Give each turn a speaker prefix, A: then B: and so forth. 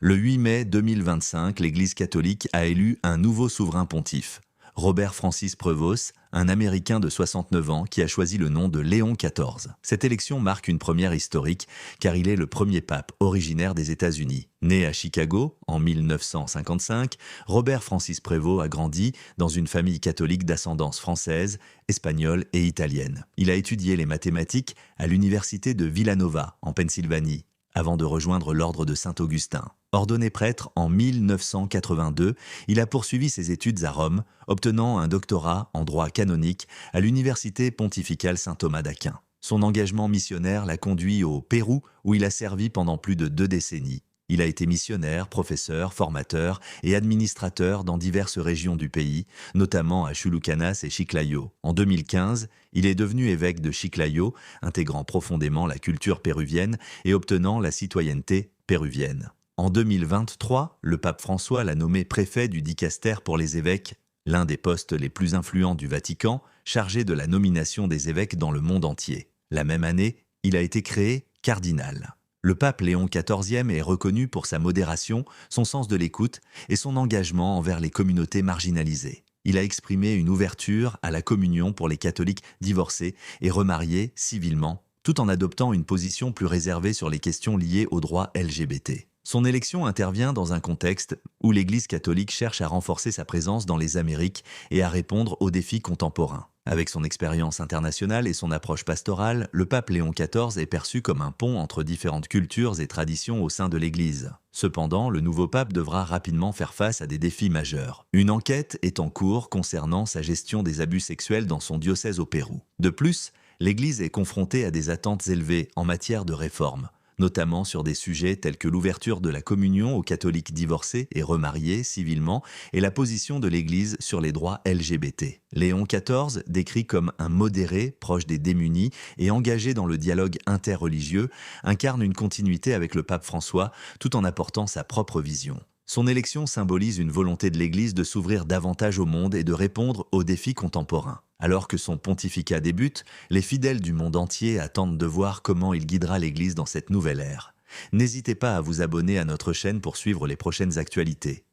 A: Le 8 mai 2025, l'Église catholique a élu un nouveau souverain pontife, Robert Francis Prevost, un Américain de 69 ans qui a choisi le nom de Léon XIV. Cette élection marque une première historique car il est le premier pape originaire des États-Unis. Né à Chicago en 1955, Robert Francis Prevost a grandi dans une famille catholique d'ascendance française, espagnole et italienne. Il a étudié les mathématiques à l'université de Villanova en Pennsylvanie, avant de rejoindre l'ordre de Saint-Augustin. Ordonné prêtre en 1982, il a poursuivi ses études à Rome, obtenant un doctorat en droit canonique à l'université pontificale Saint-Thomas d'Aquin. Son engagement missionnaire l'a conduit au Pérou, où il a servi pendant plus de 2 décennies. Il a été missionnaire, professeur, formateur et administrateur dans diverses régions du pays, notamment à Chulucanas et Chiclayo. En 2015, il est devenu évêque de Chiclayo, intégrant profondément la culture péruvienne et obtenant la citoyenneté péruvienne. En 2023, le pape François l'a nommé préfet du dicaster pour les évêques, l'un des postes les plus influents du Vatican, chargé de la nomination des évêques dans le monde entier. La même année, il a été créé cardinal. Le pape Léon XIV est reconnu pour sa modération, son sens de l'écoute et son engagement envers les communautés marginalisées. Il a exprimé une ouverture à la communion pour les catholiques divorcés et remariés civilement, tout en adoptant une position plus réservée sur les questions liées aux droits LGBT. Son élection intervient dans un contexte où l'Église catholique cherche à renforcer sa présence dans les Amériques et à répondre aux défis contemporains. Avec son expérience internationale et son approche pastorale, le pape Léon XIV est perçu comme un pont entre différentes cultures et traditions au sein de l'Église. Cependant, le nouveau pape devra rapidement faire face à des défis majeurs. Une enquête est en cours concernant sa gestion des abus sexuels dans son diocèse au Pérou. De plus, l'Église est confrontée à des attentes élevées en matière de réforme, notamment sur des sujets tels que l'ouverture de la communion aux catholiques divorcés et remariés civilement et la position de l'Église sur les droits LGBT. Léon XIV, décrit comme un modéré, proche des démunis et engagé dans le dialogue interreligieux, incarne une continuité avec le pape François tout en apportant sa propre vision. Son élection symbolise une volonté de l'Église de s'ouvrir davantage au monde et de répondre aux défis contemporains. Alors que son pontificat débute, les fidèles du monde entier attendent de voir comment il guidera l'Église dans cette nouvelle ère. N'hésitez pas à vous abonner à notre chaîne pour suivre les prochaines actualités.